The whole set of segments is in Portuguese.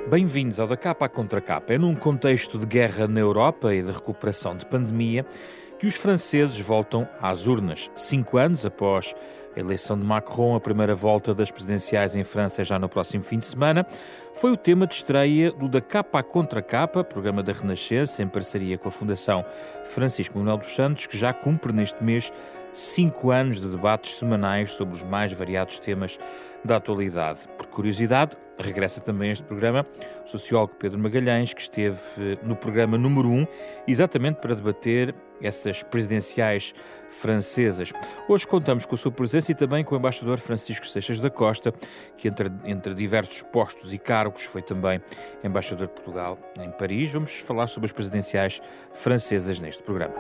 Bem-vindos ao Da Capa à Contra Capa. É num contexto de guerra na Europa e de recuperação de pandemia que os franceses voltam às urnas. 5 anos após a eleição de Macron, a primeira volta das presidenciais em França já no próximo fim de semana, foi o tema de estreia do Da Capa à Contra Capa, programa da Renascença, em parceria com a Fundação Francisco Manuel dos Santos, que já cumpre neste mês 5 anos de debates semanais sobre os mais variados temas da atualidade. Por curiosidade, regressa também a este programa o sociólogo Pedro Magalhães, que esteve no programa número 1, exatamente para debater essas presidenciais francesas. Hoje contamos com a sua presença e também com o embaixador Francisco Seixas da Costa, que entre diversos postos e cargos foi também embaixador de Portugal em Paris. Vamos falar sobre as presidenciais francesas neste programa.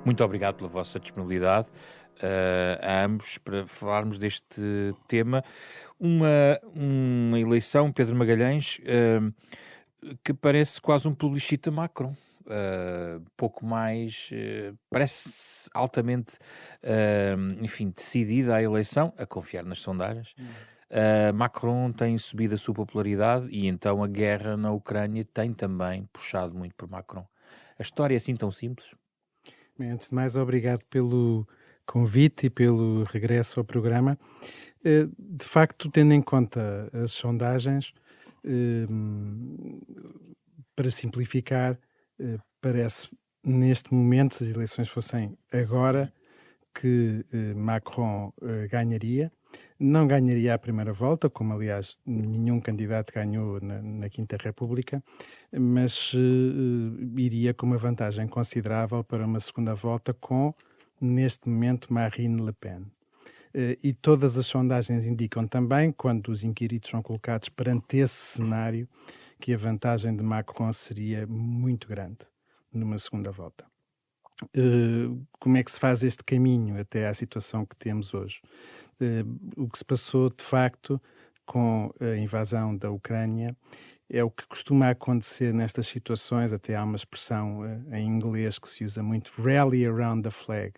Muito obrigado pela vossa disponibilidade a ambos para falarmos deste tema. Uma eleição, Pedro Magalhães, que parece quase um plebiscito a Macron. Pouco mais, parece altamente, decidida a eleição, a confiar nas sondagens. Macron tem subido a sua popularidade e então a guerra na Ucrânia tem também puxado muito por Macron. A história é assim tão simples? Bem, antes de mais, obrigado pelo convite e pelo regresso ao programa. De facto, tendo em conta as sondagens, para simplificar, parece neste momento, se as eleições fossem agora, que Macron ganharia. Não ganharia a primeira volta, como aliás nenhum candidato ganhou na Quinta República, mas iria com uma vantagem considerável para uma segunda volta com, neste momento, Marine Le Pen. E todas as sondagens indicam também, quando os inquiritos são colocados perante esse cenário, que a vantagem de Macron seria muito grande numa segunda volta. Como é que se faz este caminho até à situação que temos hoje? O que se passou, de facto, com a invasão da Ucrânia é o que costuma acontecer nestas situações. Até há uma expressão em inglês que se usa muito, rally around the flag.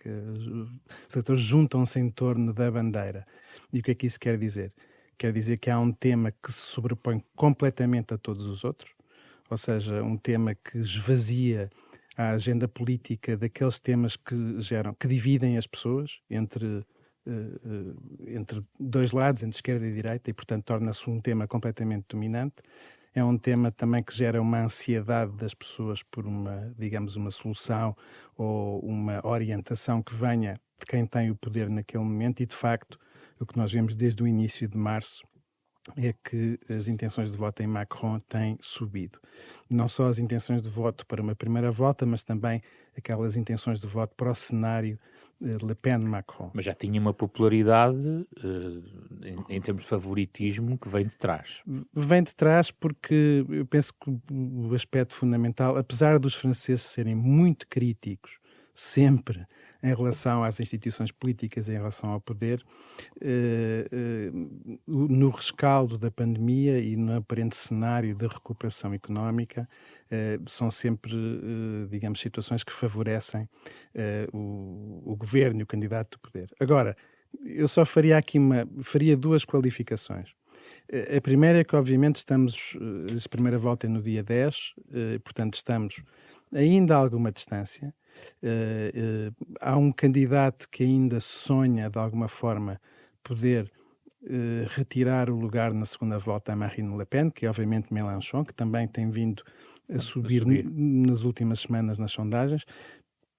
Os eleitores juntam-se em torno da bandeira. E o que é que isso quer dizer? Quer dizer que há um tema que se sobrepõe completamente a todos os outros, ou seja, um tema que esvazia a agenda política daqueles temas que dividem as pessoas entre dois lados, entre esquerda e direita, e portanto torna-se um tema completamente dominante. É um tema também que gera uma ansiedade das pessoas por uma solução ou uma orientação que venha de quem tem o poder naquele momento, e de facto o que nós vemos desde o início de março é que as intenções de voto em Macron têm subido. Não só as intenções de voto para uma primeira volta, mas também aquelas intenções de voto para o cenário Le Pen-Macron. Mas já tinha uma popularidade em termos de favoritismo que vem de trás. Vem de trás porque eu penso que o aspecto fundamental, apesar dos franceses serem muito críticos sempre em relação às instituições políticas, em relação ao poder, no rescaldo da pandemia e no aparente cenário de recuperação económica, são sempre, situações que favorecem o governo e o candidato do poder. Agora, eu só faria duas qualificações. A primeira é que, obviamente, a primeira volta é no dia 10, portanto, estamos ainda a alguma distância. Há um candidato que ainda sonha, de alguma forma, poder retirar o lugar na segunda volta a Marine Le Pen, que é, obviamente, Mélenchon, que também tem vindo a subir nas últimas semanas nas sondagens,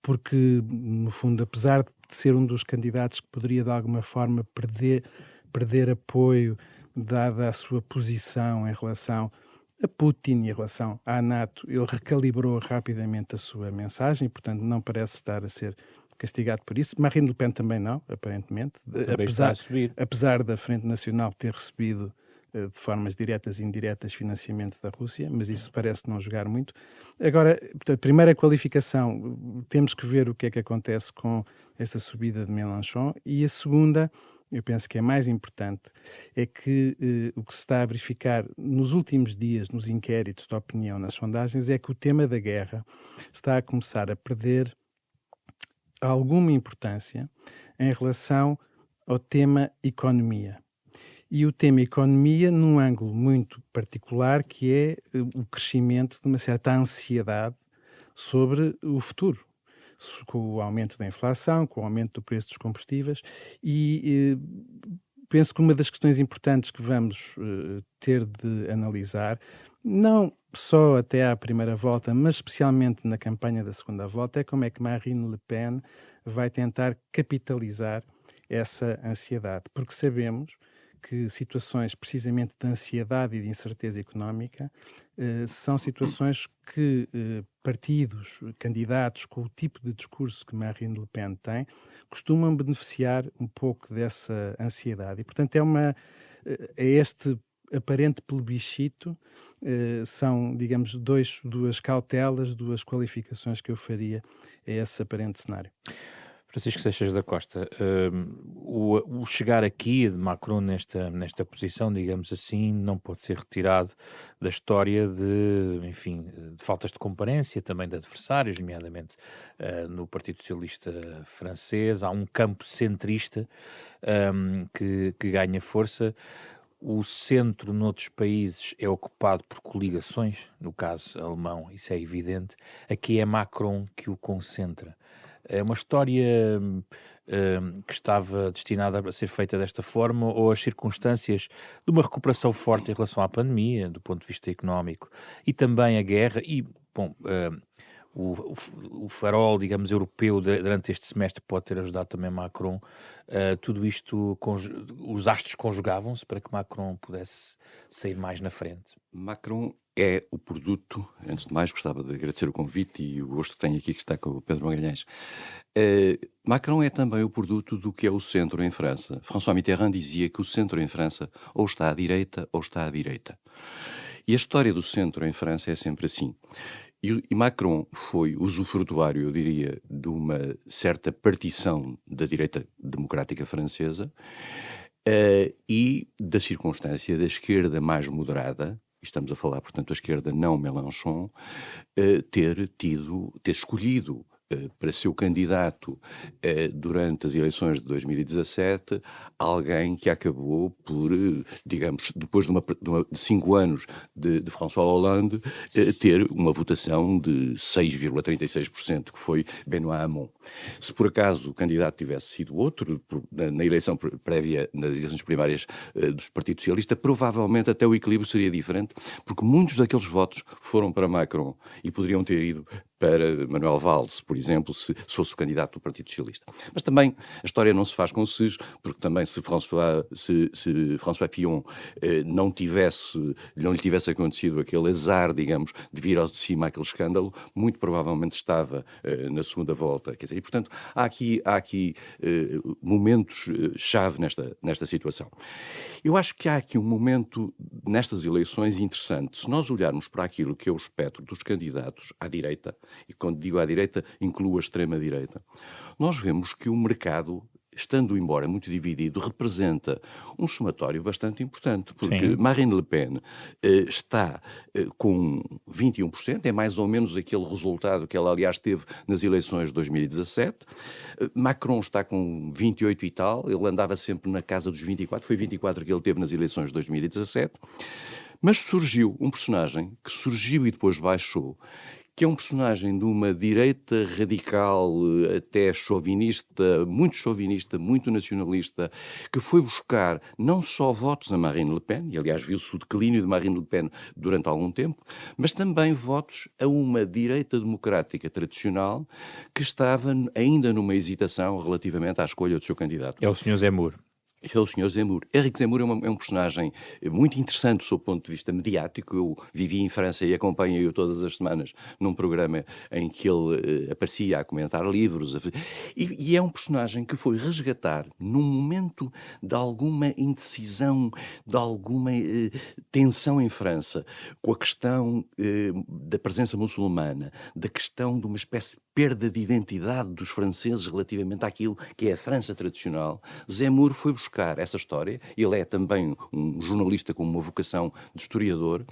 porque, no fundo, apesar de ser um dos candidatos que poderia, de alguma forma, perder apoio, dada a sua posição em relação a Putin e em relação à NATO, ele recalibrou rapidamente a sua mensagem e, portanto, não parece estar a ser castigado por isso. Marine Le Pen também não, aparentemente. Também está a subir. Apesar da Frente Nacional ter recebido de formas diretas e indiretas financiamento da Rússia, mas isso parece não jogar muito. Agora, portanto, primeira qualificação, temos que ver o que é que acontece com esta subida de Mélenchon, e a segunda, eu penso que é mais importante, é que o que se está a verificar nos últimos dias, nos inquéritos de opinião, nas sondagens, é que o tema da guerra está a começar a perder alguma importância em relação ao tema economia. E o tema economia num ângulo muito particular, que é o crescimento de uma certa ansiedade sobre o futuro, com o aumento da inflação, com o aumento do preço dos combustíveis e penso que uma das questões importantes que vamos ter de analisar, não só até à primeira volta, mas especialmente na campanha da segunda volta, é como é que Marine Le Pen vai tentar capitalizar essa ansiedade, porque sabemos que situações precisamente de ansiedade e de incerteza económica são situações que partidos, candidatos com o tipo de discurso que Marine Le Pen tem, costumam beneficiar um pouco dessa ansiedade. E, portanto, é este aparente plebiscito, são, digamos, duas cautelas, duas qualificações que eu faria a esse aparente cenário. Francisco Seixas da Costa, o chegar aqui de Macron nesta posição, digamos assim, não pode ser retirado da história enfim, de faltas de comparência, também de adversários, nomeadamente no Partido Socialista francês. Há um campo centrista que ganha força. O centro noutros países é ocupado por coligações, no caso alemão, isso é evidente. Aqui é Macron que o concentra. É uma história que estava destinada a ser feita desta forma, ou as circunstâncias de uma recuperação forte em relação à pandemia, do ponto de vista económico, e também a guerra, e, bom, o farol, digamos, europeu durante este semestre pode ter ajudado também Macron. Tudo isto, os astros conjugavam-se para que Macron pudesse sair mais na frente. Macron é o produto, antes de mais gostava de agradecer o convite e o gosto que tenho aqui que está com o Pedro Magalhães. Macron é também o produto do que é o centro em França. François Mitterrand dizia que o centro em França ou está à direita ou está à direita. E a história do centro em França é sempre assim. E Macron foi usufrutuário, eu diria, de uma certa partição da direita democrática francesa e da circunstância da esquerda mais moderada, estamos a falar, portanto, da esquerda não Mélenchon, ter escolhido para seu candidato durante as eleições de 2017 alguém que acabou por, digamos, depois de 5 anos de François Hollande, ter uma votação de 6,36%, que foi Benoît Hamon. Se por acaso o candidato tivesse sido outro, na eleição prévia, nas eleições primárias do Partido Socialista, provavelmente até o equilíbrio seria diferente, porque muitos daqueles votos foram para Macron e poderiam ter ido para Manuel Valls, por exemplo, se fosse o candidato do Partido Socialista. Mas também a história não se faz com SIS, porque também se François Fillon não lhe tivesse acontecido aquele azar, digamos, de vir ao de cima aquele escândalo, muito provavelmente estava na segunda volta. Quer dizer, e, portanto, há aqui momentos-chave nesta situação. Eu acho que há aqui um momento nestas eleições interessante. Se nós olharmos para aquilo que é o espectro dos candidatos à direita, e quando digo à direita, incluo a extrema-direita, nós vemos que o mercado, estando embora muito dividido, representa um somatório bastante importante, porque Sim. Marine Le Pen está com 21%, é mais ou menos aquele resultado que ela, aliás, teve nas eleições de 2017. Macron está com 28 e tal, ele andava sempre na casa dos 24, foi 24 que ele teve nas eleições de 2017. Mas surgiu um personagem que surgiu e depois baixou, que é um personagem de uma direita radical, até chauvinista, muito nacionalista, que foi buscar não só votos a Marine Le Pen, e aliás viu-se o declínio de Marine Le Pen durante algum tempo, mas também votos a uma direita democrática tradicional que estava ainda numa hesitação relativamente à escolha do seu candidato. É o Sr. Zemmour. É o Sr. Zemmour. Éric Zemmour é um personagem muito interessante sob o ponto de vista mediático. Eu vivi em França e acompanho-o todas as semanas num programa em que ele aparecia a comentar livros. E é um personagem que foi resgatar num momento de alguma indecisão, de alguma tensão em França, com a questão da presença muçulmana, da questão de uma espécie de perda de identidade dos franceses relativamente àquilo que é a França tradicional. Zemmour foi buscar essa história, ele é também um jornalista com uma vocação de historiador,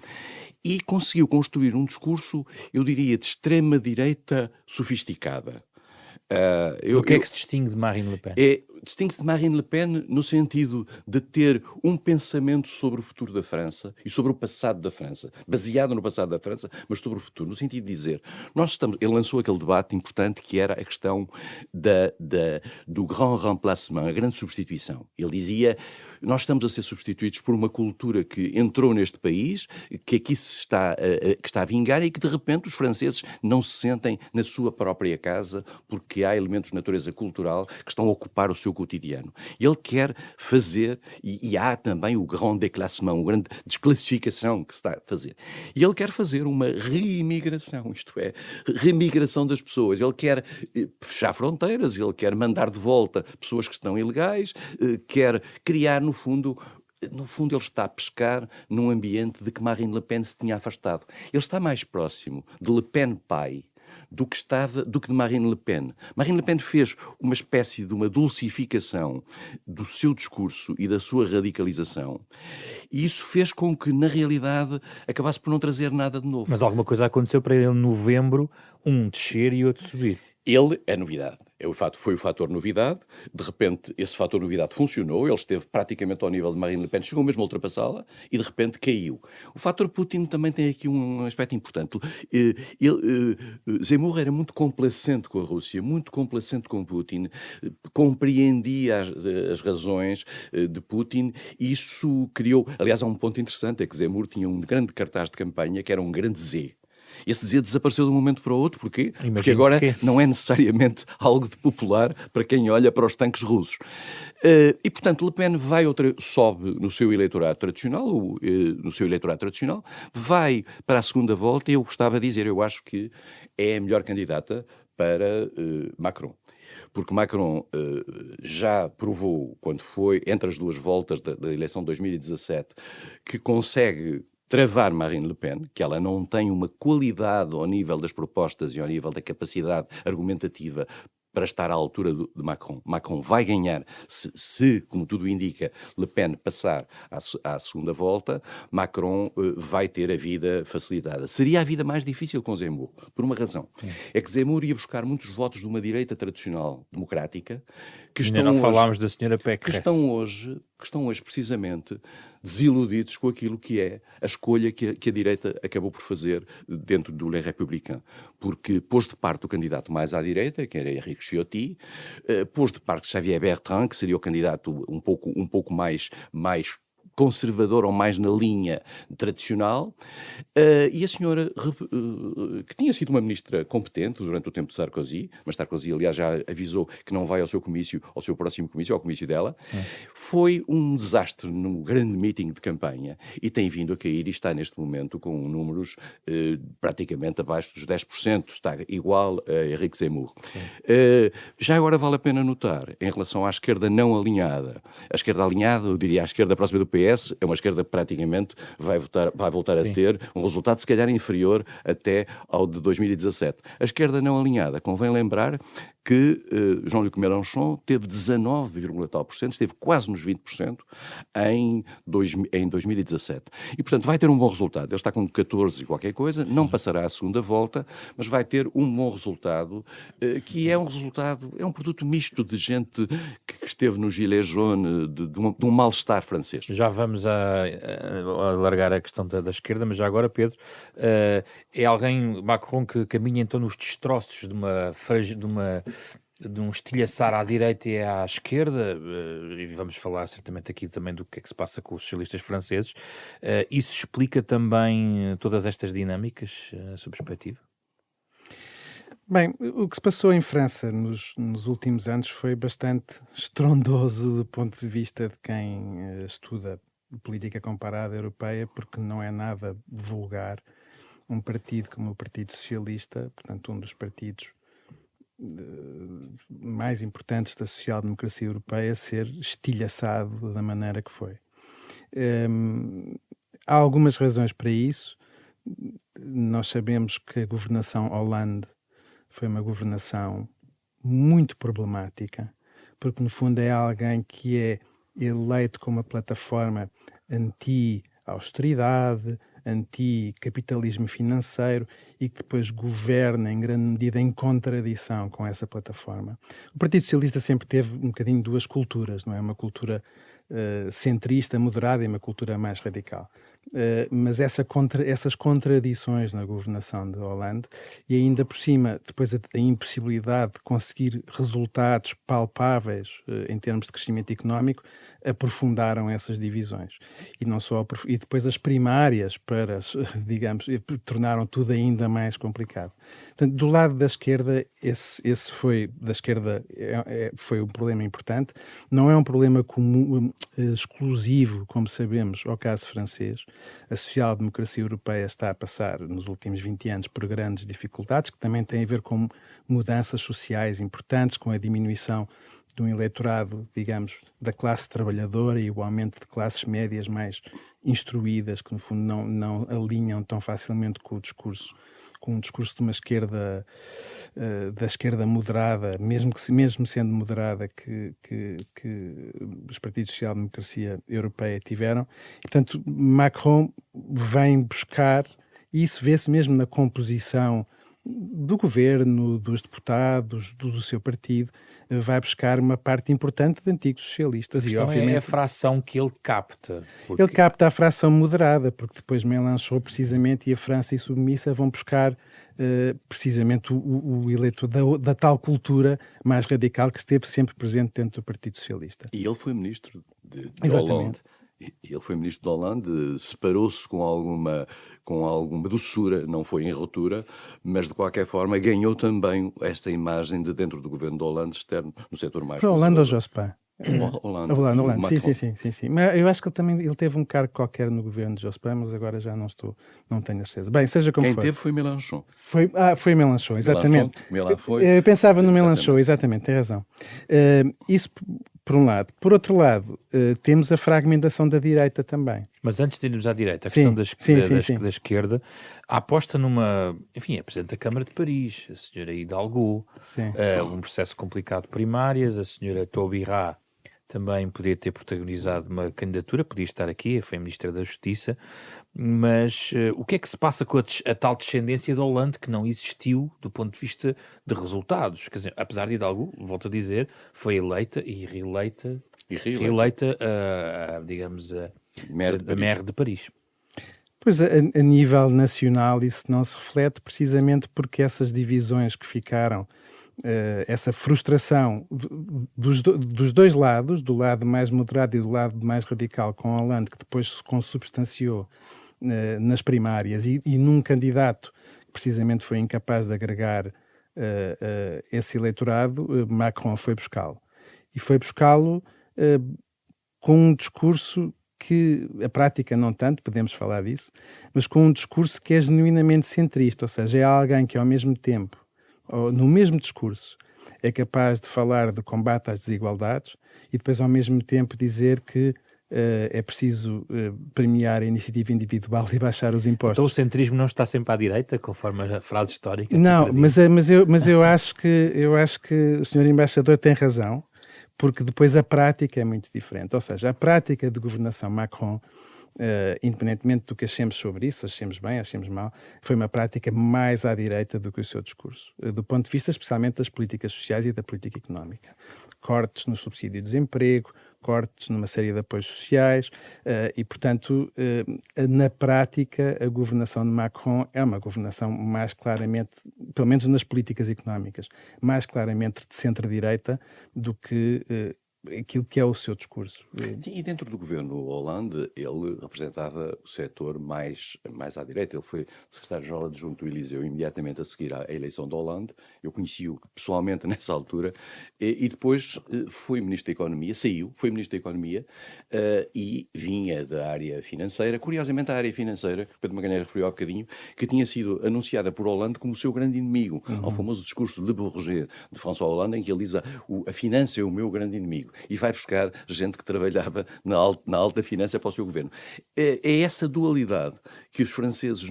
e conseguiu construir um discurso, eu diria, de extrema-direita sofisticada. O que é que se distingue de Marine Le Pen? Distingue-se de Marine Le Pen no sentido de ter um pensamento sobre o futuro da França e sobre o passado da França, baseado no passado da França, mas sobre o futuro, no sentido de dizer, ele lançou aquele debate importante que era a questão do grand remplacement, a grande substituição. Ele dizia, nós estamos a ser substituídos por uma cultura que entrou neste país, que aqui que está a vingar e que de repente os franceses não se sentem na sua própria casa porque há elementos de natureza cultural que estão a ocupar o seu cotidiano. Ele quer fazer, e há também o grand déclassement, uma grande desclassificação que se está a fazer. E ele quer fazer uma reimigração, isto é, reimigração das pessoas. Ele quer fechar fronteiras, ele quer mandar de volta pessoas que estão ilegais, quer criar, no fundo, ele está a pescar num ambiente de que Marine Le Pen se tinha afastado. Ele está mais próximo de Le Pen pai do que de Marine Le Pen. Marine Le Pen fez uma espécie de uma dulcificação do seu discurso e da sua radicalização, e isso fez com que, na realidade, acabasse por não trazer nada de novo. Mas alguma coisa aconteceu para ele em novembro, um descer e outro subir. Ele é novidade. Foi o fator novidade. De repente, esse fator novidade funcionou. Ele esteve praticamente ao nível de Marine Le Pen, chegou mesmo a ultrapassá-la e, de repente, caiu. O fator Putin também tem aqui um aspecto importante. Zemmour era muito complacente com a Rússia, muito complacente com Putin, compreendia as razões de Putin, e isso criou... Aliás, há um ponto interessante, é que Zemmour tinha um grande cartaz de campanha, que era um grande Z. Esse Z desapareceu de um momento para o outro. Porquê? Porque agora não é necessariamente algo de popular para quem olha para os tanques russos. E, portanto, Le Pen sobe no seu eleitorado tradicional, vai para a segunda volta, e eu gostava de dizer, eu acho que é a melhor candidata para Macron. Porque Macron já provou, quando foi entre as duas voltas da eleição de 2017, que consegue travar Marine Le Pen, que ela não tem uma qualidade ao nível das propostas e ao nível da capacidade argumentativa para estar à altura de Macron. Macron vai ganhar se, como tudo indica, Le Pen passar à segunda volta. Macron vai ter a vida facilitada. Seria a vida mais difícil com Zemmour, por uma razão. É que Zemmour ia buscar muitos votos de uma direita tradicional democrática que Ainda não falámos da senhora Pécresse. Que estão hoje precisamente desiludidos com aquilo que é a escolha que a direita acabou por fazer dentro do Les Républicains. Porque pôs de parte o candidato mais à direita, que era Henrique Ciotti, pôs de parte Xavier Bertrand, que seria o candidato um pouco mais conservador ou mais na linha tradicional, e a senhora, que tinha sido uma ministra competente durante o tempo de Sarkozy, mas Sarkozy, aliás, já avisou que não vai ao seu próximo comício, ao comício dela, foi um desastre no grande meeting de campanha e tem vindo a cair e está neste momento com números praticamente abaixo dos 10%, está igual a Henrique Zemmour. Já agora vale a pena notar, em relação à esquerda não alinhada, a esquerda alinhada, eu diria a esquerda próxima do PS, é uma esquerda que praticamente vai voltar a ter um resultado se calhar inferior até ao de 2017. A esquerda não alinhada, convém lembrar que Jean-Luc Mélenchon teve 19,tal%, esteve quase nos 20% em 2017. E, portanto, vai ter um bom resultado. Ele está com 14 e qualquer coisa, não passará a segunda volta, mas vai ter um bom resultado, que é um produto misto de gente que esteve no gilet jaune, de um mal-estar francês. Já vamos a alargar a questão da esquerda, mas já agora, Pedro, é alguém, Macron, que caminha então nos destroços de um estilhaçar à direita e à esquerda, e vamos falar certamente aqui também do que é que se passa com os socialistas franceses. Isso explica também todas estas dinâmicas, a sua perspectiva? Bem, o que se passou em França nos últimos anos foi bastante estrondoso do ponto de vista de quem estuda política comparada europeia, porque não é nada vulgar um partido como o Partido Socialista, portanto um dos partidos mais importantes da social-democracia europeia, ser estilhaçado da maneira que foi. Há algumas razões para isso. Nós sabemos que a governação Hollande foi uma governação muito problemática, porque no fundo é alguém que é eleito com uma plataforma anti-austeridade, anti-capitalismo financeiro e que depois governa em grande medida em contradição com essa plataforma. O Partido Socialista sempre teve um bocadinho duas culturas, não é? Uma cultura centrista, moderada, e uma cultura mais radical. Mas essas contradições na governação de Hollande e ainda por cima, depois a impossibilidade de conseguir resultados palpáveis em termos de crescimento económico, aprofundaram essas divisões. E, não só, e depois as primárias digamos, tornaram tudo ainda mais complicado. Portanto, do lado da esquerda, esse foi, da esquerda, foi um problema importante. Não é um problema comum, exclusivo, como sabemos, ao caso francês. A social-democracia europeia está a passar, nos últimos 20 anos, por grandes dificuldades, que também têm a ver com mudanças sociais importantes, com a diminuição de um eleitorado, digamos, da classe trabalhadora e o aumento de classes médias mais instruídas, que no fundo não alinham tão facilmente com o discurso de uma esquerda, da esquerda moderada, mesmo sendo moderada, que os partidos de social-democracia europeia tiveram. E, portanto, Macron vem buscar, e isso vê-se mesmo na composição do governo, dos deputados, do seu partido, vai buscar uma parte importante de antigos socialistas. E, obviamente, é a fração que ele capta. Ele capta a fração moderada, porque depois Mélenchon, precisamente, e a França Insubmissa vão buscar precisamente o eleitor da tal cultura mais radical que esteve sempre presente dentro do Partido Socialista. E ele foi ministro de Exatamente. Hollande. Ele foi ministro de Hollande, separou-se com alguma doçura, não foi em ruptura, mas de qualquer forma ganhou também esta imagem de dentro do governo de Hollande externo, no setor mais Para Hollande ou Jospin? Hollande. Sim. Mas eu acho que ele teve um cargo qualquer no governo de Jospin, mas agora já não tenho a certeza. Bem, seja como Quem for. teve foi Mélenchon. Foi Mélenchon, exatamente. Eu pensava no Mélenchon, exatamente, tem razão. Isso por um lado. Por outro lado, temos a fragmentação da direita também. Mas antes de irmos à direita, a questão da esquerda, a aposta numa... Enfim, é Presidente da Câmara de Paris, a senhora Hidalgo, um processo complicado de primárias, a senhora Taubira também podia ter protagonizado uma candidatura, podia estar aqui, foi Ministra da Justiça, mas o que é que se passa com a tal descendência de Hollande que não existiu do ponto de vista de resultados? Quer dizer, apesar de Hidalgo, volto a dizer, foi eleita e reeleita digamos, a maire de Paris. Pois, a nível nacional isso não se reflete precisamente porque essas divisões que ficaram, essa frustração dos dois lados, do lado mais moderado e do lado mais radical com Hollande, que depois se consubstanciou nas primárias e num candidato que precisamente foi incapaz de agregar esse eleitorado, Macron foi buscá-lo. E foi buscá-lo com um discurso que, a prática não tanto, podemos falar disso, mas com um discurso que é genuinamente centrista, ou seja, é alguém que ao mesmo tempo, ou no mesmo discurso, é capaz de falar do combate às desigualdades e depois ao mesmo tempo dizer que é preciso premiar a iniciativa individual e baixar os impostos. Então o centrismo não está sempre à direita, conforme a frase histórica? Não, mas eu acho que o senhor embaixador tem razão, porque depois a prática é muito diferente. Ou seja, a prática de governação Macron, independentemente do que achemos sobre isso, achemos bem, achemos mal, foi uma prática mais à direita do que o seu discurso, do ponto de vista especialmente das políticas sociais e da política económica. Cortes no subsídio de desemprego, cortes numa série de apoios sociais e, portanto, na prática, a governação de Macron é uma governação mais claramente, pelo menos nas políticas económicas, mais claramente de centro-direita do que aquilo que é o seu discurso. E dentro do governo Hollande, ele representava o setor mais à direita. Ele foi secretário-geral adjunto do Eliseu imediatamente a seguir à eleição de Hollande. Eu conheci-o pessoalmente nessa altura. E depois foi ministro da Economia, foi ministro da Economia e vinha da área financeira. Curiosamente, a área financeira, que Pedro Magalhães referiu há bocadinho, que tinha sido anunciada por Hollande como o seu grande inimigo. Ao famoso discurso Le Bourget de François Hollande, em que ele diz a finança é o meu grande inimigo. E vai buscar gente que trabalhava na alta finança para o seu governo. É essa dualidade que os franceses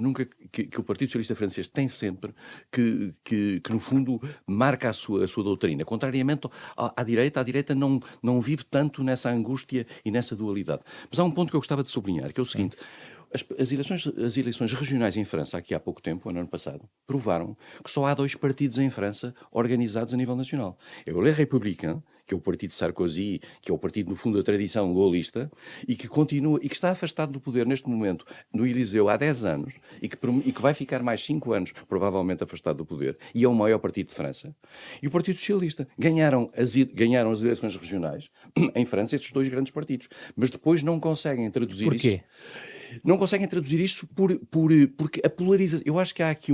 que o Partido Socialista francês tem sempre, que no fundo marca a sua doutrina. Contrariamente à direita, a direita não vive tanto nessa angústia e nessa dualidade. Mas há um ponto que eu gostava de sublinhar, que é o seguinte: As eleições regionais em França, aqui há pouco tempo, no ano passado, provaram que só há 2 partidos em França organizados a nível nacional. É o Les Républicains, que é o partido de Sarkozy, que é o partido, no fundo, da tradição gaullista, e que continua, e que está afastado do poder neste momento, no Eliseu, há 10 anos, e que vai ficar mais 5 anos, provavelmente, afastado do poder, e é o maior partido de França. E o Partido Socialista. Ganharam as eleições regionais em França, estes 2 grandes partidos, mas depois não conseguem traduzir Porquê? isso. Não conseguem traduzir isso porque a polarização... Eu acho que há aqui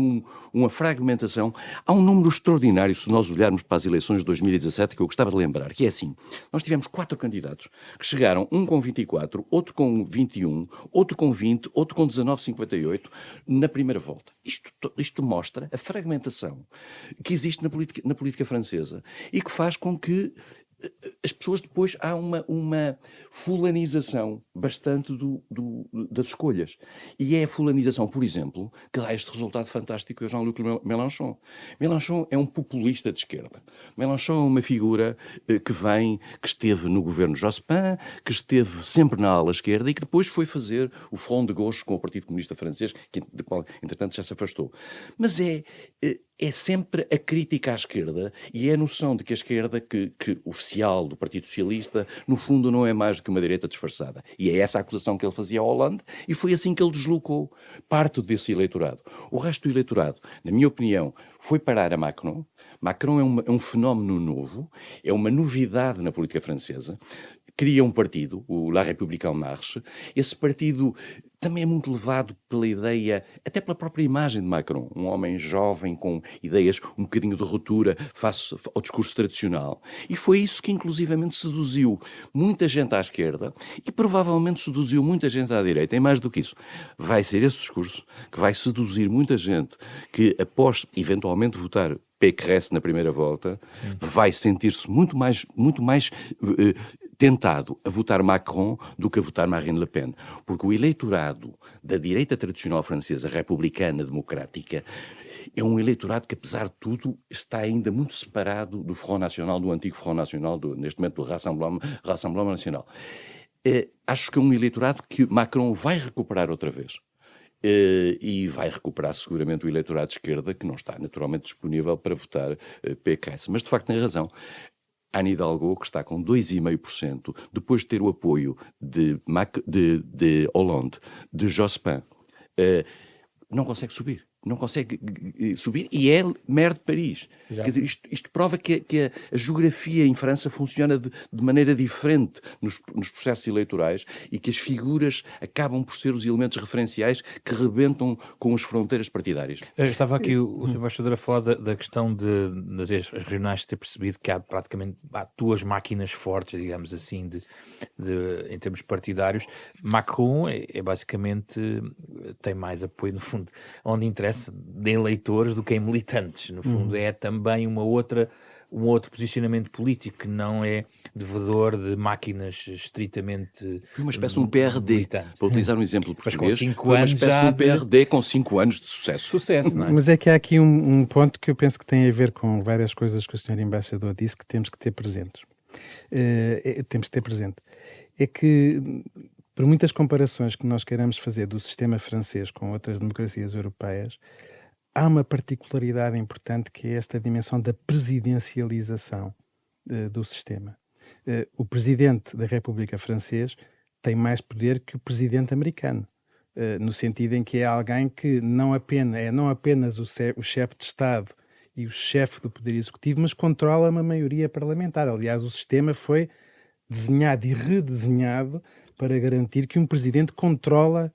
uma fragmentação. Há um número extraordinário, se nós olharmos para as eleições de 2017, que eu gostava de lembrar, que é assim. Nós tivemos 4 candidatos que chegaram, um com 24, outro com 21, outro com 20, outro com 19,58, na primeira volta. Isto mostra a fragmentação que existe na política francesa e que faz com que as pessoas depois há uma fulanização bastante das escolhas. E é a fulanização, por exemplo, que dá este resultado fantástico a Jean-Luc Mélenchon. Mélenchon é um populista de esquerda. Mélenchon é uma figura que esteve no governo Jospin, que esteve sempre na ala esquerda e que depois foi fazer o Front de Gauche com o Partido Comunista Francês, de qual, entretanto, já se afastou. Mas é sempre a crítica à esquerda e é a noção de que a esquerda que oficial do Partido Socialista, no fundo, não é mais do que uma direita disfarçada. E é essa a acusação que ele fazia ao Hollande e foi assim que ele deslocou parte desse eleitorado. O resto do eleitorado, na minha opinião, foi parar a Macron. Macron é um fenómeno novo, é uma novidade na política francesa. Cria um partido, o La République En Marche. Esse partido também é muito levado pela ideia, até pela própria imagem de Macron, um homem jovem com ideias um bocadinho de ruptura face ao discurso tradicional. E foi isso que inclusivamente seduziu muita gente à esquerda e provavelmente seduziu muita gente à direita. E mais do que isso, vai ser esse discurso que vai seduzir muita gente que, após eventualmente votar Pécresse na primeira volta, vai sentir-se muito mais tentado a votar Macron do que a votar Marine Le Pen. Porque o eleitorado da direita tradicional francesa, republicana, democrática, é um eleitorado que, apesar de tudo, está ainda muito separado do Front National, do antigo Front National, neste momento do Rassemblement National. Acho que é um eleitorado que Macron vai recuperar outra vez. E vai recuperar seguramente o eleitorado de esquerda, que não está naturalmente disponível para votar Pécresse. Mas, de facto, tem razão. Anne Hidalgo, que está com 2,5%, depois de ter o apoio de Hollande, de Jospin, não consegue subir. Não consegue subir e é maire de Paris. Quer dizer, isto prova que a geografia em França funciona de maneira diferente nos processos eleitorais e que as figuras acabam por ser os elementos referenciais que rebentam com as fronteiras partidárias. Estava aqui o Sr. Embaixador a falar da questão das regionais ter percebido que há praticamente 2 máquinas fortes, digamos assim, em termos partidários. Macron é basicamente, tem mais apoio, no fundo, onde interessa, de eleitores do que em militantes. No fundo, é também um outro posicionamento político que não é devedor de máquinas estritamente... Foi uma espécie de um PRD, militantes. para utilizar um exemplo português. Com 5 foi uma anos espécie de um PRD com 5 anos de sucesso, não é? Mas é que há aqui um ponto que eu penso que tem a ver com várias coisas que o Sr. Embaixador disse que temos que ter presentes. Temos que ter presente. É que, por muitas comparações que nós queiramos fazer do sistema francês com outras democracias europeias, há uma particularidade importante que é esta dimensão da presidencialização do sistema. O presidente da República Francesa tem mais poder que o presidente americano, no sentido em que é alguém que não apenas o chefe de Estado e o chefe do Poder Executivo, mas controla uma maioria parlamentar. Aliás, o sistema foi desenhado e redesenhado para garantir que um presidente controla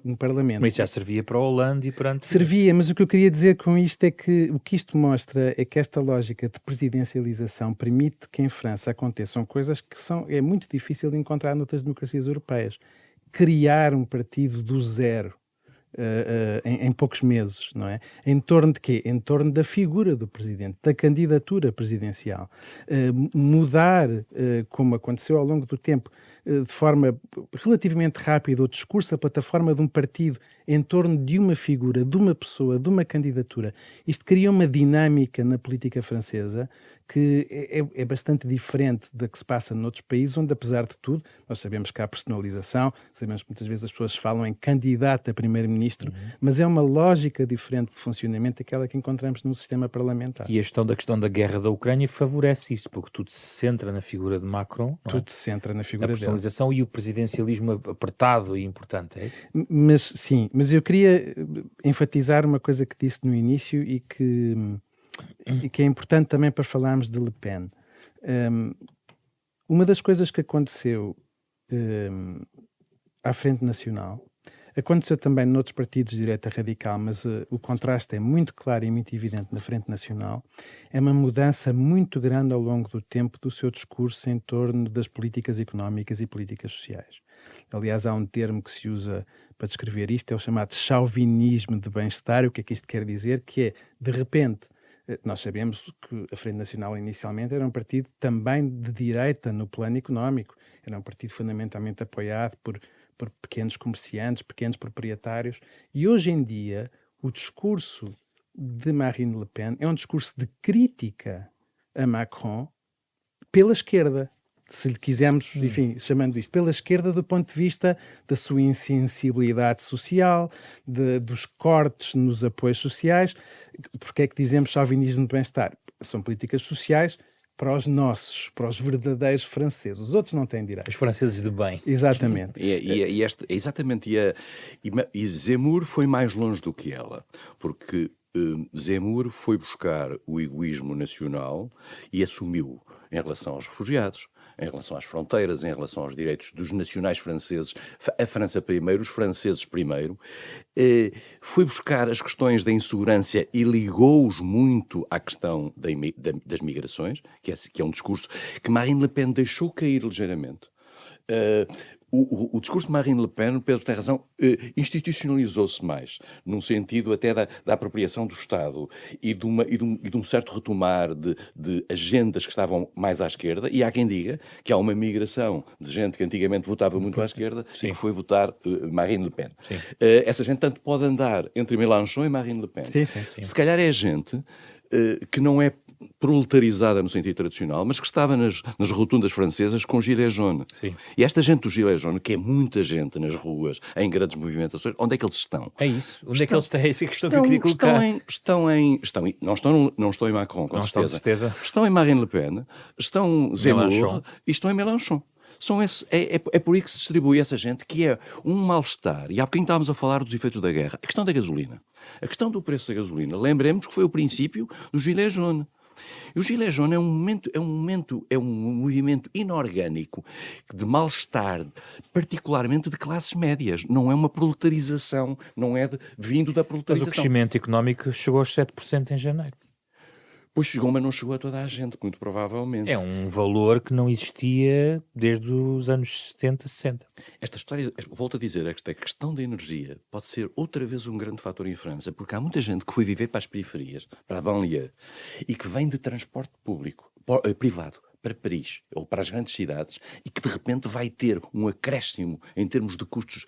um parlamento. Mas isso já servia para o Hollande e para... Servia, mas o que eu queria dizer com isto é que o que isto mostra é que esta lógica de presidencialização permite que em França aconteçam coisas que é muito difícil de encontrar noutras democracias europeias. Criar um partido do zero em poucos meses, não é? Em torno de quê? Em torno da figura do presidente, da candidatura presidencial. Mudar, como aconteceu ao longo do tempo, de forma relativamente rápida o discurso, a plataforma de um partido em torno de uma figura, de uma pessoa, de uma candidatura. Isto cria uma dinâmica na política francesa que é bastante diferente da que se passa noutros países, onde, apesar de tudo, nós sabemos que há personalização, sabemos que muitas vezes as pessoas falam em candidato a primeiro-ministro, mas é uma lógica diferente de funcionamento daquela que encontramos no sistema parlamentar. E a questão da guerra da Ucrânia favorece isso, porque tudo se centra na figura de Macron, não é? Tudo se centra na figura A dele. personalização e o presidencialismo apertado e importante, é isso? Mas sim, mas eu queria enfatizar uma coisa que disse no início e que é importante também para falarmos de Le Pen. Uma das coisas que aconteceu à Frente Nacional, aconteceu também noutros partidos de direita radical, mas o contraste é muito claro e muito evidente na Frente Nacional, é uma mudança muito grande ao longo do tempo do seu discurso em torno das políticas económicas e políticas sociais. Aliás, há um termo que se usa para descrever isto, é o chamado chauvinismo de bem-estar. O que é que isto quer dizer? Que é, de repente, nós sabemos que a Frente Nacional inicialmente era um partido também de direita no plano económico, era um partido fundamentalmente apoiado por pequenos comerciantes, pequenos proprietários, e hoje em dia o discurso de Marine Le Pen é um discurso de crítica a Macron pela esquerda, se lhe quisermos, enfim, chamando isto, pela esquerda do ponto de vista da sua insensibilidade social, dos cortes nos apoios sociais. Porque é que dizemos chauvinismo de bem-estar? São políticas sociais para os nossos, para os verdadeiros franceses. Os outros não têm direito. Os franceses de bem. Exatamente. E Zemmour foi mais longe do que ela, porque Zemmour foi buscar o egoísmo nacional e assumiu em relação aos refugiados, em relação às fronteiras, em relação aos direitos dos nacionais franceses, a França primeiro, os franceses primeiro, foi buscar as questões da insegurança e ligou-os muito à questão das migrações, que é um discurso que Marine Le Pen deixou cair ligeiramente. O discurso de Marine Le Pen, Pedro tem razão, institucionalizou-se mais, num sentido até da apropriação do Estado e de um certo retomar de agendas que estavam mais à esquerda, e há quem diga que há uma migração de gente que antigamente votava muito à esquerda e que foi votar Marine Le Pen. Essa gente tanto pode andar entre Mélenchon e Marine Le Pen. Sim. Se calhar é gente que não é proletarizada no sentido tradicional, mas que estava nas rotundas francesas com Gilets jaunes. Sim. E esta gente do Gilets jaunes, que é muita gente nas ruas, em grandes movimentações, onde é que eles estão? É isso. Onde é que eles estão? É essa questão que eu queria colocar. Não estão em Macron, com certeza. Estão em Marine Le Pen, estão Zemmour e estão em Mélenchon. É por aí que se distribui essa gente, que é um mal-estar. E há bocadinho estávamos a falar dos efeitos da guerra. A questão da gasolina. A questão do preço da gasolina. Lembremos que foi o princípio do Gilet jaune. E o Gilet jaune é um movimento inorgânico de mal-estar, particularmente de classes médias. Não é uma proletarização, não é vindo da proletarização. Mas o crescimento económico chegou aos 7% em janeiro. Pois chegou, mas não chegou a toda a gente, muito provavelmente. É um valor que não existia desde os anos 70, 60. Esta história, volto a dizer, esta questão da energia pode ser outra vez um grande fator em França, porque há muita gente que foi viver para as periferias, para a banlieue, e que vem de transporte público, privado, para Paris ou para as grandes cidades, e que de repente vai ter um acréscimo em termos de custos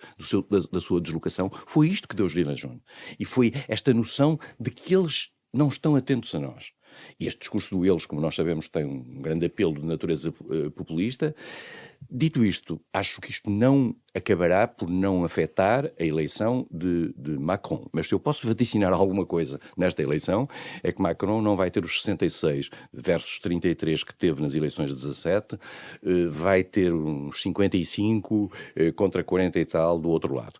da sua deslocação. Foi isto que deu os Gilets jaunes. E foi esta noção de que eles não estão atentos a nós. E este discurso do eles, como nós sabemos, tem um grande apelo de natureza populista. Dito isto, acho que isto não acabará por não afetar a eleição de Macron. Mas se eu posso vaticinar alguma coisa nesta eleição, é que Macron não vai ter os 66 versus 33 que teve nas eleições de 17, vai ter uns 55 contra 40 e tal do outro lado.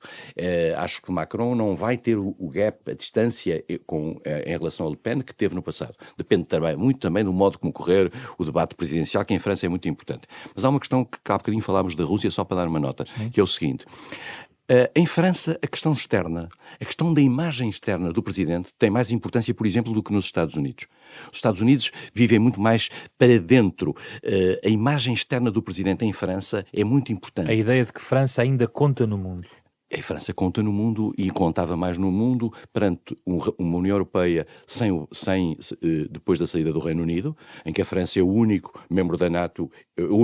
Acho que Macron não vai ter o gap, a distância em relação a Le Pen que teve no passado. Depende muito também do modo como correr o debate presidencial, que em França é muito importante. Mas há uma questão que há bocadinho falámos da Rússia, só para dar uma nota, que é o seguinte. Em França, a questão externa, a questão da imagem externa do presidente tem mais importância, por exemplo, do que nos Estados Unidos. Os Estados Unidos vivem muito mais para dentro. A imagem externa do presidente em França é muito importante. A ideia de que França ainda conta no mundo. A França conta no mundo e contava mais no mundo perante uma União Europeia depois da saída do Reino Unido, em que a França é o único membro da NATO, é o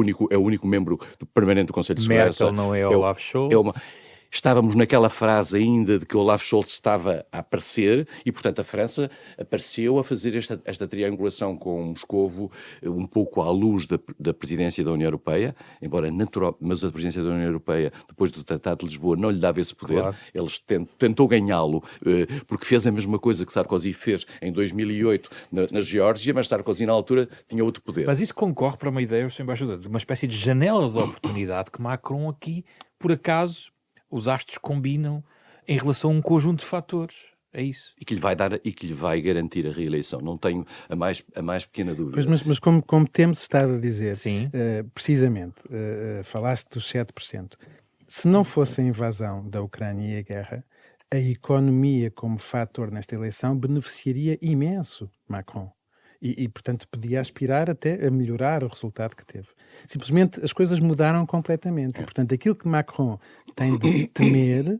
único membro permanente do Conselho de Segurança. Merkel não é Olaf Scholz. Estávamos naquela frase ainda de que Olaf Scholz estava a aparecer e, portanto, a França apareceu a fazer esta triangulação com Moscovo um pouco à luz da presidência da União Europeia, embora natural, mas a presidência da União Europeia, depois do Tratado de Lisboa, não lhe dava esse poder. Claro. Eles tentou ganhá-lo, porque fez a mesma coisa que Sarkozy fez em 2008 na Geórgia, mas Sarkozy, na altura, tinha outro poder. Mas isso concorre para uma ideia, Sr. Embaixador, de uma espécie de janela de oportunidade que Macron aqui, por acaso, os astros combinam em relação a um conjunto de fatores. É isso. E que lhe vai garantir a reeleição. Não tenho a mais pequena dúvida. Pois, mas como temos estado a dizer, Sim. precisamente, falaste dos 7%. Se não fosse a invasão da Ucrânia e a guerra, a economia como fator nesta eleição beneficiaria imenso Macron. E, portanto, podia aspirar até a melhorar o resultado que teve. Simplesmente as coisas mudaram completamente. E, portanto, aquilo que Macron tem de temer,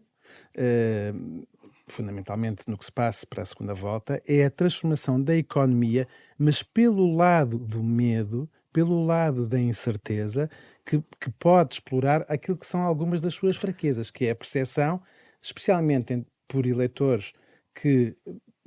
fundamentalmente no que se passa para a segunda volta, é a transformação da economia, mas pelo lado do medo, pelo lado da incerteza, que pode explorar aquilo que são algumas das suas fraquezas, que é a percepção, especialmente por eleitores que,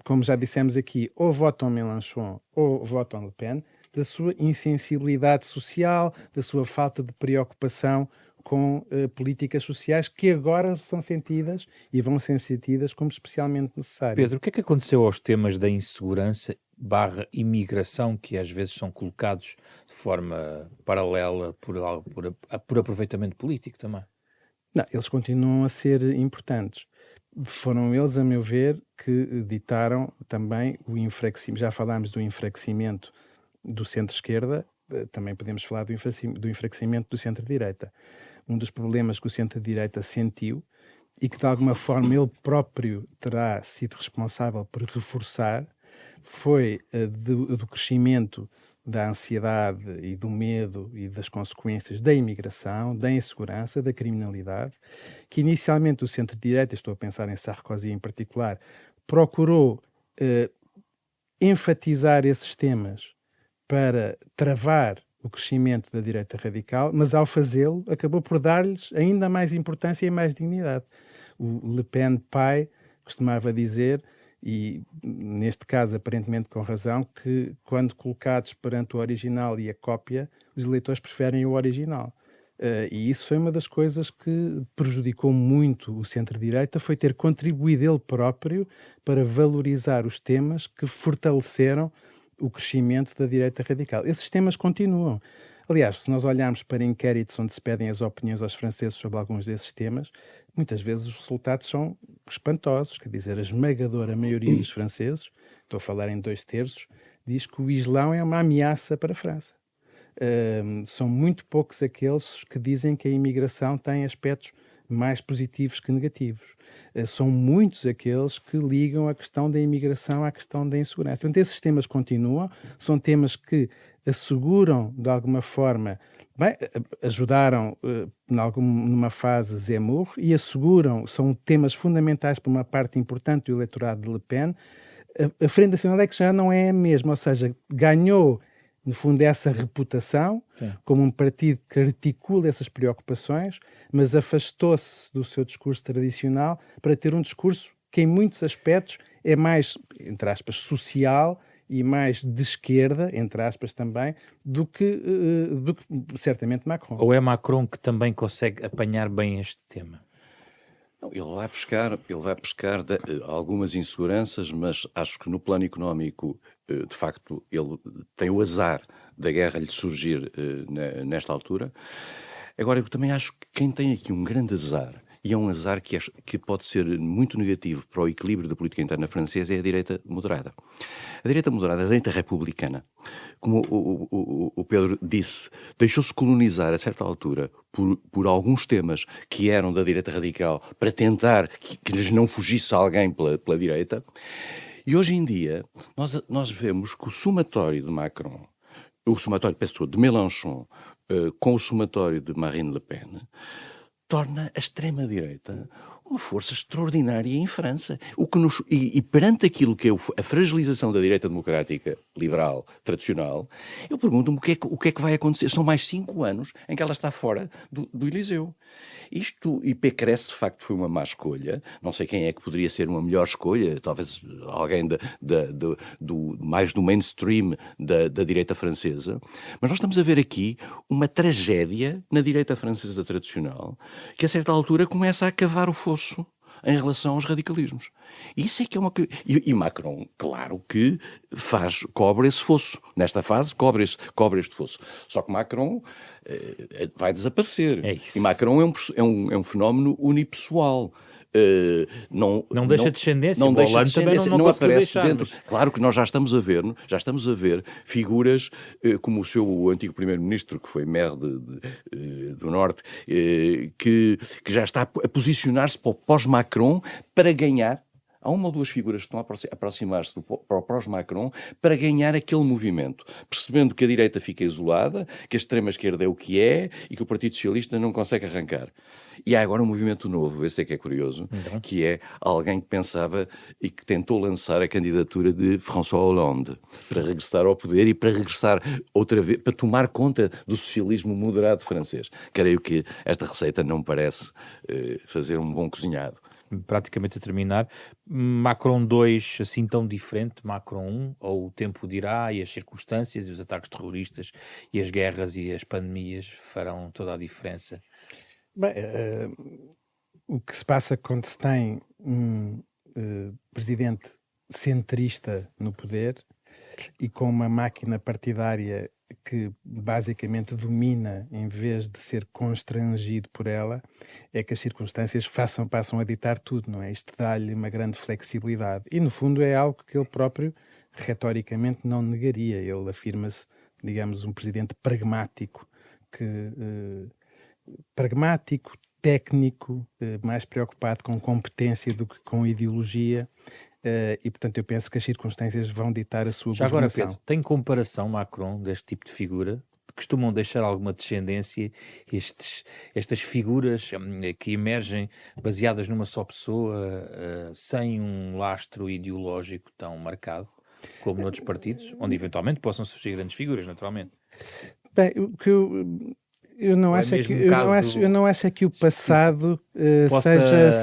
como já dissemos aqui, ou votam Mélenchon ou votam Le Pen, da sua insensibilidade social, da sua falta de preocupação com políticas sociais que agora são sentidas e vão ser sentidas como especialmente necessárias. Pedro, o que é que aconteceu aos temas da insegurança / imigração, que às vezes são colocados de forma paralela por aproveitamento político também? Não, eles continuam a ser importantes. Foram eles, a meu ver, que ditaram também o enfraquecimento. Já falámos do enfraquecimento do centro-esquerda, também podemos falar do enfraquecimento do centro-direita. Um dos problemas que o centro-direita sentiu e que de alguma forma ele próprio terá sido responsável por reforçar foi do crescimento da ansiedade e do medo e das consequências da imigração, da insegurança, da criminalidade, que inicialmente o centro-direita, estou a pensar em Sarkozy em particular, procurou enfatizar esses temas para travar o crescimento da direita radical, mas ao fazê-lo acabou por dar-lhes ainda mais importância e mais dignidade. O Le Pen pai costumava dizer, e neste caso aparentemente com razão, que quando colocados perante o original e a cópia, os eleitores preferem o original. E isso foi uma das coisas que prejudicou muito o centro-direita, foi ter contribuído ele próprio para valorizar os temas que fortaleceram o crescimento da direita radical. Esses temas continuam. Aliás, se nós olharmos para inquéritos onde se pedem as opiniões aos franceses sobre alguns desses temas, muitas vezes os resultados são espantosos. Quer dizer, a esmagadora maioria dos franceses, estou a falar em 2/3, diz que o Islão é uma ameaça para a França. São muito poucos aqueles que dizem que a imigração tem aspectos mais positivos que negativos. São muitos aqueles que ligam a questão da imigração à questão da insegurança. Então, esses temas continuam, são temas que asseguram, de alguma forma, ajudaram numa fase Zemmour e asseguram, são temas fundamentais para uma parte importante do eleitorado de Le Pen. A Frente Nacional é que já não é a mesma, ou seja, ganhou no fundo, essa reputação, sim, como um partido que articula essas preocupações, mas afastou-se do seu discurso tradicional para ter um discurso que, em muitos aspectos, é mais, entre aspas, social e mais de esquerda, entre aspas também, do que certamente Macron. Ou é Macron que também consegue apanhar bem este tema? Não, ele vai buscar algumas inseguranças, mas acho que no plano económico, de facto, ele tem o azar da guerra lhe surgir nesta altura. Agora, eu também acho que quem tem aqui um grande azar, e é um azar que pode ser muito negativo para o equilíbrio da política interna francesa, é a direita moderada. A direita moderada, a direita republicana, como o Pedro disse, deixou-se colonizar a certa altura por alguns temas que eram da direita radical para tentar que lhes não fugisse alguém pela direita. E hoje em dia nós vemos que o somatório de Macron, de Mélenchon, com o somatório de Marine Le Pen, torna a extrema-direita uma força extraordinária em França. E perante aquilo que é a fragilização da direita democrática, liberal, tradicional, eu pergunto-me o que é que vai acontecer. São mais 5 anos em que ela está fora do Eliseu. E Pécresse, de facto, foi uma má escolha. Não sei quem é que poderia ser uma melhor escolha. Talvez alguém mais do mainstream da direita francesa. Mas nós estamos a ver aqui uma tragédia na direita francesa tradicional, que a certa altura começa a cavar o fosso em relação aos radicalismos. Isso é que é uma... E Macron, claro que cobre esse fosso. Nesta fase, cobre este fosso. Só que Macron vai desaparecer. É isso. E Macron é um fenómeno unipessoal. Não deixa descendência. Não deixa Hollande também descendência, não conseguiu aparece deixar, dentro. Claro que nós já estamos a ver figuras como o seu antigo primeiro-ministro, que foi maire do Norte, que já está a posicionar-se para o pós-Macron para ganhar. Há uma ou duas figuras que estão a aproximar-se para o pós-Macron para ganhar aquele movimento, percebendo que a direita fica isolada, que a extrema-esquerda é o que é e que o Partido Socialista não consegue arrancar. E há agora um movimento novo, esse é que é curioso, que é alguém que pensava e que tentou lançar a candidatura de François Hollande para regressar ao poder e para regressar outra vez, para tomar conta do socialismo moderado francês. Creio que esta receita não parece fazer um bom cozinhado. Praticamente a terminar, Macron 2 assim tão diferente, Macron 1, ou o tempo dirá e as circunstâncias e os ataques terroristas e as guerras e as pandemias farão toda a diferença? Bem, o que se passa quando se tem um presidente centrista no poder e com uma máquina partidária que basicamente domina em vez de ser constrangido por ela, é que as circunstâncias passam a ditar tudo, não é? Isto dá-lhe uma grande flexibilidade. E, no fundo, é algo que ele próprio, retoricamente, não negaria. Ele afirma-se, digamos, um presidente pragmático, pragmático, técnico, mais preocupado com competência do que com ideologia. E, portanto, eu penso que as circunstâncias vão ditar a sua Já agora, governação. Pedro, tem comparação Macron deste tipo de figura? Costumam deixar alguma descendência estas figuras que emergem baseadas numa só pessoa, sem um lastro ideológico tão marcado, como noutros partidos, onde eventualmente possam surgir grandes figuras, naturalmente? Bem, o que eu não acho mesmo que caso eu não acho que o passado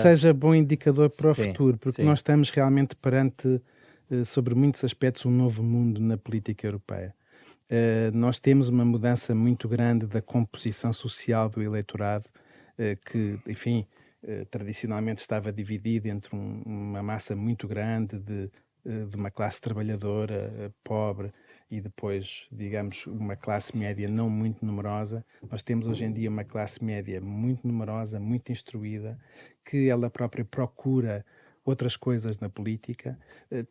seja bom indicador para o Sim, futuro, porque sim. nós estamos realmente perante, sobre muitos aspectos, um novo mundo na política europeia. Nós temos uma mudança muito grande da composição social do eleitorado, que, enfim, tradicionalmente estava dividido entre uma massa muito grande de uma classe trabalhadora, pobre, e depois, digamos, uma classe média não muito numerosa. Nós temos hoje em dia uma classe média muito numerosa, muito instruída, que ela própria procura outras coisas na política,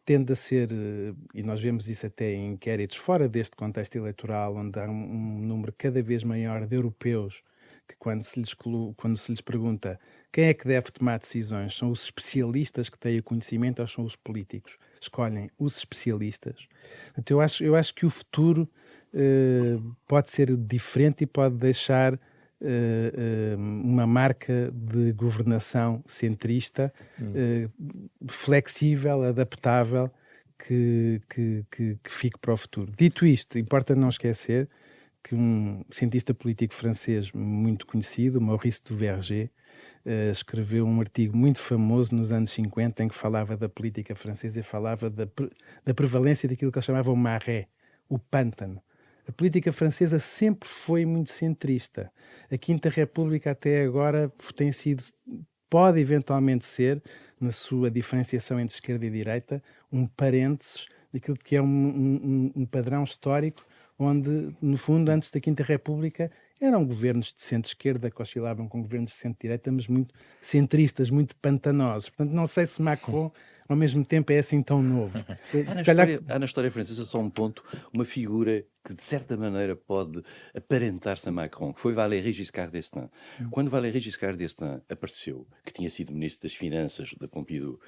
tende a ser, e nós vemos isso até em inquéritos fora deste contexto eleitoral, onde há um número cada vez maior de europeus que quando se lhes pergunta quem é que deve tomar decisões, são os especialistas que têm o conhecimento ou são os políticos? Escolhem os especialistas. Então, eu acho que o futuro pode ser diferente e pode deixar uma marca de governação centrista, flexível, adaptável, que fique para o futuro. Dito isto, importa não esquecer que um cientista político francês muito conhecido, Maurice Duverger, escreveu um artigo muito famoso nos anos 50 em que falava da política francesa e falava da prevalência daquilo que ele chamava o marais, o pântano. A política francesa sempre foi muito centrista. A Quinta República até agora pode eventualmente ser, na sua diferenciação entre esquerda e direita, um parênteses daquilo que é um padrão histórico onde, no fundo, antes da Quinta República, eram governos de centro-esquerda que oscilavam com governos de centro-direita, mas muito centristas, muito pantanosos. Portanto, não sei se Macron, ao mesmo tempo, é assim tão novo. Há na história francesa só um ponto, uma figura que, de certa maneira, pode aparentar-se a Macron, que foi Valéry Giscard d'Estaing. Quando Valéry Giscard d'Estaing apareceu, que tinha sido ministro das Finanças da Pompidou,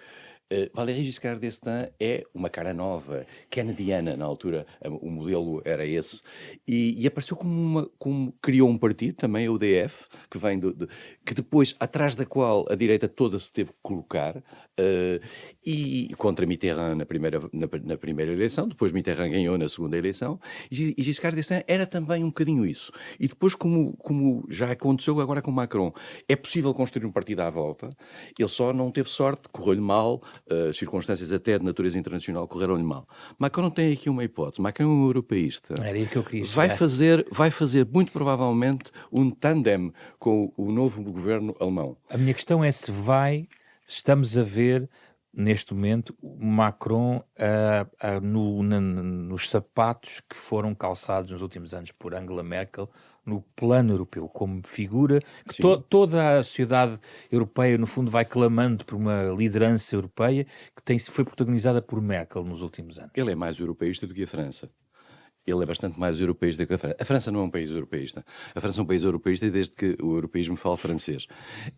Valéry Giscard d'Estaing é uma cara nova, canadiana na altura, o modelo era esse, e apareceu como criou um partido, também a UDF, que vem que depois, atrás da qual a direita toda se teve que colocar, e contra Mitterrand na primeira eleição, depois Mitterrand ganhou na segunda eleição, e Giscard d'Estaing era também um bocadinho isso. E depois, como já aconteceu agora com Macron, é possível construir um partido à volta, ele só não teve sorte, correu-lhe mal, circunstâncias até de natureza internacional correram-lhe mal. Macron tem aqui uma hipótese. Macron é um europeísta. Era aí que eu queria vai fazer muito provavelmente um tandem com o novo governo alemão. A minha questão é se estamos a ver neste momento Macron nos sapatos que foram calçados nos últimos anos por Angela Merkel no plano europeu, como figura que toda a sociedade europeia, no fundo, vai clamando por uma liderança europeia que foi protagonizada por Merkel nos últimos anos. Ele é mais europeísta do que a França. Ele é bastante mais europeísta que a França. A França não é um país europeísta. A França é um país europeísta desde que o europeísmo fala francês.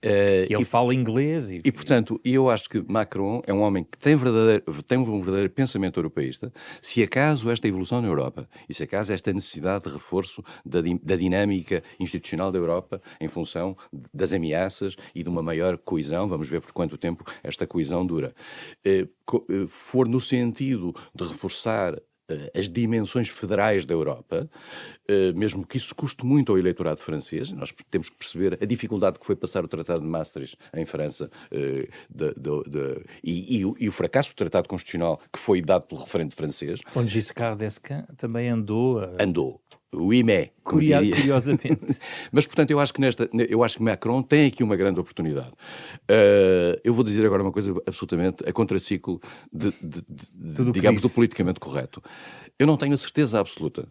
Ele fala inglês. E, portanto, eu acho que Macron é um homem que tem um verdadeiro pensamento europeísta. Se acaso esta evolução na Europa, e se acaso esta necessidade de reforço da dinâmica institucional da Europa em função das ameaças e de uma maior coesão, vamos ver por quanto tempo esta coesão dura, for no sentido de reforçar as dimensões federais da Europa, mesmo que isso custe muito ao eleitorado francês. Nós temos que perceber a dificuldade que foi passar o Tratado de Maastricht em França e o fracasso do Tratado Constitucional que foi dado pelo referendo francês. Onde Giscard d'Estaing também andou. O IME, curiosamente. Mas, portanto, eu acho que Macron tem aqui uma grande oportunidade. Eu vou dizer agora uma coisa absolutamente a contraciclo digamos, do politicamente correto. Eu não tenho a certeza absoluta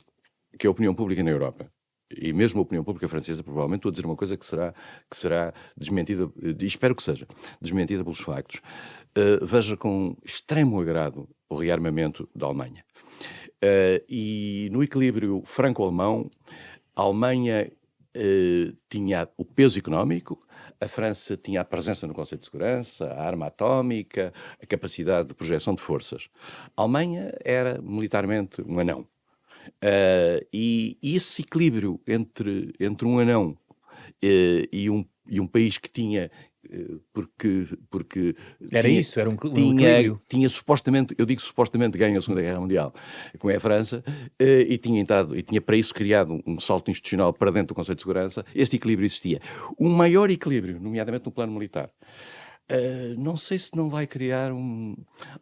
que a opinião pública na Europa, e mesmo a opinião pública francesa, provavelmente estou a dizer uma coisa que será desmentida, e espero que seja, desmentida pelos factos, veja com extremo agrado o rearmamento da Alemanha. E no equilíbrio franco-alemão, a Alemanha tinha o peso económico, a França tinha a presença no Conselho de Segurança, a arma atómica, a capacidade de projeção de forças. A Alemanha era militarmente um anão. E esse equilíbrio entre um anão e um país que tinha... Porque era um equilíbrio. Tinha supostamente, eu digo supostamente, ganho a Segunda Guerra Mundial, como é a França, e tinha para isso criado um salto institucional para dentro do Conselho de Segurança. Este equilíbrio existia. Um maior equilíbrio, nomeadamente no plano militar. Não sei se não vai criar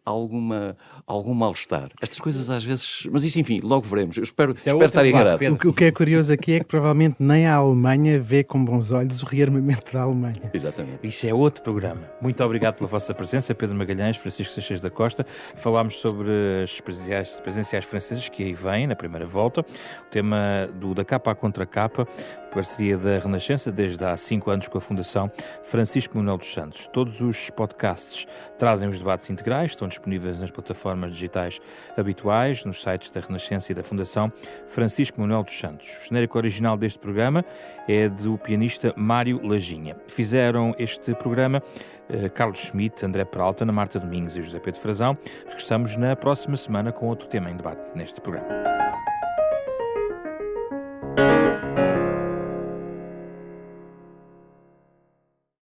algum mal-estar. Estas coisas às vezes... Mas isso, enfim, logo veremos. Eu espero estar enganado. O que é curioso aqui é que provavelmente nem a Alemanha vê com bons olhos o rearmamento da Alemanha. Exatamente. Isso é outro programa. Muito obrigado pela vossa presença, Pedro Magalhães, Francisco Seixas da Costa. Falámos sobre as presidenciais francesas que aí vêm, na primeira volta. O tema da capa à contra capa, parceria da Renascença, desde há 5 anos com a Fundação Francisco Manuel dos Santos. Todos os podcasts trazem os debates integrais, estão disponíveis nas plataformas digitais habituais, nos sites da Renascença e da Fundação Francisco Manuel dos Santos. O genérico original deste programa é do pianista Mário Lajinha. Fizeram este programa Carlos Schmidt, André Peralta, Ana Marta Domingos e José Pedro Frazão. Regressamos na próxima semana com outro tema em debate neste programa.